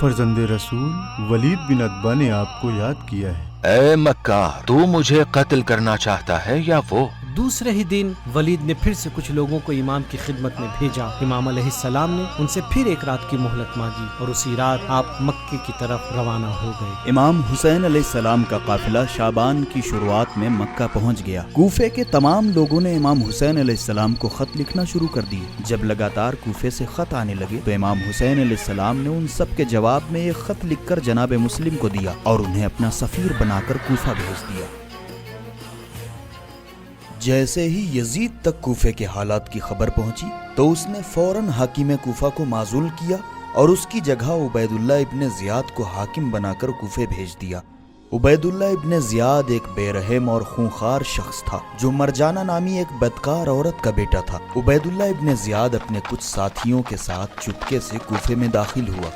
فرزند رسول، ولید بن عتبہ نے آپ کو یاد کیا ہے۔ اے مکہ، تو مجھے قتل کرنا چاہتا ہے یا وہ؟ دوسرے ہی دن ولید نے پھر سے کچھ لوگوں کو امام کی خدمت میں بھیجا۔ امام علیہ السلام نے ان سے پھر ایک رات کی مہلت مانگی اور اسی رات آپ مکے کی طرف روانہ ہو گئے۔ امام حسین علیہ السلام کا قافلہ شعبان کی شروعات میں مکہ پہنچ گیا۔ کوفے کے تمام لوگوں نے امام حسین علیہ السلام کو خط لکھنا شروع کر دیے۔ جب لگاتار کوفے سے خط آنے لگے تو امام حسین علیہ السلام نے ان سب کے جواب میں ایک خط لکھ کر جناب مسلم کو دیا اور انہیں اپنا سفیر بنا کر کوفہ بھیج دیا۔ جیسے ہی یزید تک کوفے کے حالات کی خبر پہنچی تو اس نے فوراً حاکم کوفہ کو معزول کیا اور اس کی جگہ عبید اللہ ابن زیاد کو حاکم بنا کر کوفے بھیج دیا۔ عبید اللہ ابن زیاد ایک بے رحم اور خونخوار شخص تھا جو مرجانہ نامی ایک بدکار عورت کا بیٹا تھا۔ عبید اللہ ابن زیاد اپنے کچھ ساتھیوں کے ساتھ چپکے سے کوفے میں داخل ہوا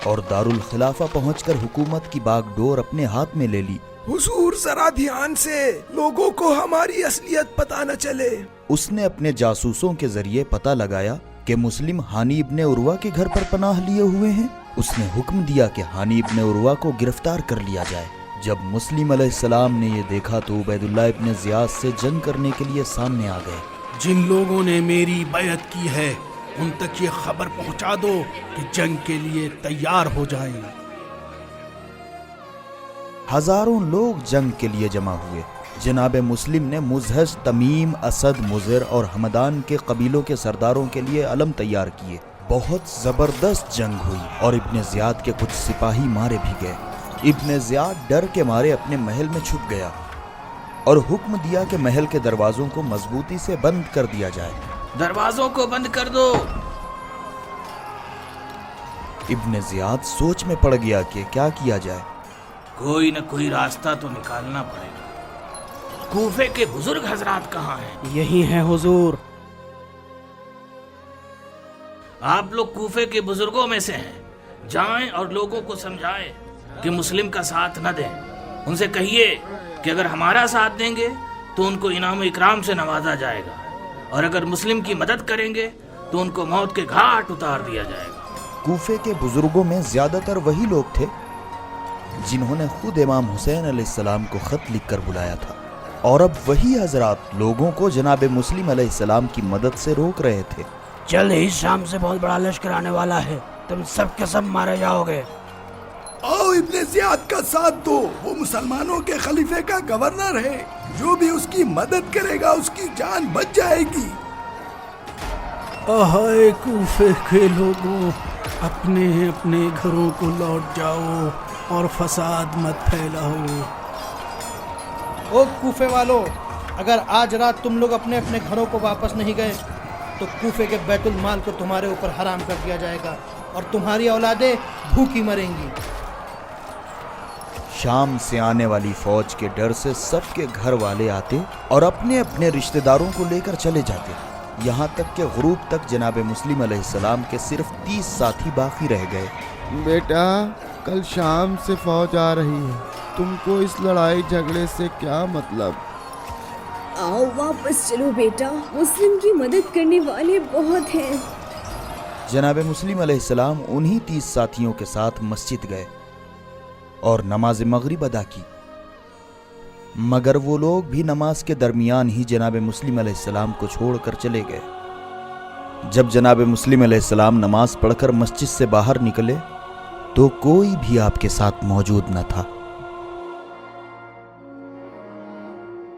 اور دارالخلافہ پہنچ کر حکومت کی باغ ڈور اپنے ہاتھ میں لے لی۔ حضور ذرا دھیان سے، لوگوں کو ہماری اصلیت پتہ نہ چلے۔ اس نے اپنے جاسوسوں کے ذریعے پتہ لگایا کہ مسلم ہانی ابن عروہ کے گھر پر پناہ لیے ہوئے ہیں۔ اس نے حکم دیا کہ ہانی ابن عروہ کو گرفتار کر لیا جائے۔ جب مسلم علیہ السلام نے یہ دیکھا تو عبید اللہ ابن زیاد سے جنگ کرنے کے لیے سامنے آ گئے۔ جن لوگوں نے میری بیعت کی ہے ان تک یہ خبر پہنچا دو کہ جنگ کے لیے تیار ہو جائیں۔ ہزاروں لوگ جنگ کے لیے جمع ہوئے۔ جناب مسلم نے مزہج، تمیم، اسد، مضر اور حمدان کے قبیلوں کے سرداروں کے لیے علم تیار کیے۔ بہت زبردست جنگ ہوئی اور ابن زیاد کے کچھ سپاہی مارے بھی گئے۔ ابن زیاد ڈر کے مارے اپنے محل میں چھپ گیا اور حکم دیا کہ محل کے دروازوں کو مضبوطی سے بند کر دیا جائے۔ دروازوں کو بند کر دو۔ ابن زیاد سوچ میں پڑ گیا کہ کیا کیا جائے۔ کوئی نہ کوئی راستہ تو نکالنا پڑے گا۔ کوفے کے بزرگ حضرات کہاں ہیں؟ یہی ہے حضور۔ آپ لوگ کوفے کے بزرگوں میں سے ہیں، جائیں اور لوگوں کو سمجھائیں کہ مسلم کا ساتھ نہ دیں۔ ان سے کہیے کہ اگر ہمارا ساتھ دیں گے تو ان کو انعام و اکرام سے نوازا جائے گا، اور اگر مسلم کی مدد کریں گے تو ان کو موت کے گھاٹ اتار دیا جائے گا۔ کوفے کے بزرگوں میں زیادہ تر وہی لوگ تھے جنہوں نے خود امام حسین علیہ السلام کو خط لکھ کر بلایا تھا، اور اب وہی حضرات لوگوں کو جناب مسلم علیہ السلام کی مدد سے روک رہے تھے۔ جلد ہی شام سے بہت بڑا لشکر آنے والا ہے، تم سب کے سب مارے جاؤ گے۔ آؤ ابن زیاد کا ساتھ دو، وہ مسلمانوں کے خلیفے کا گورنر ہے، جو بھی اس کی مدد کرے گا اس کی جان بچ جائے گی۔ اے کوفے کے لوگوں، اپنے اپنے گھروں کو لوٹ جاؤ اور فساد مت پھیلاؤ۔ او کوفے والو، اگر آج رات تم لوگ اپنے اپنے گھروں کو واپس نہیں گئے تو کوفے کے بیت المال کو تمہارے اوپر حرام کر دیا جائے گا اور تمہاری اولادیں بھوکی مریں گی۔ شام سے آنے والی فوج کے ڈر سے سب کے گھر والے آتے اور اپنے اپنے رشتہ داروں کو لے کر چلے جاتے، یہاں تک کہ غروب تک جناب مسلم علیہ السلام کے صرف 30 ساتھی باقی رہ گئے۔ بیٹا، کل شام سے فوج آ رہی ہے، تم کو اس لڑائی جھگڑے سے کیا مطلب؟ آؤ واپس چلو بیٹا، مسلم کی مدد کرنے والے بہت ہیں۔ جناب مسلم علیہ السلام انہی 30 ساتھیوں کے ساتھ مسجد گئے اور نماز مغرب ادا کی، مگر وہ لوگ بھی نماز کے درمیان ہی جناب مسلم علیہ السلام کو چھوڑ کر چلے گئے۔ جب جناب مسلم علیہ السلام نماز پڑھ کر مسجد سے باہر نکلے تو کوئی بھی آپ کے ساتھ موجود نہ تھا۔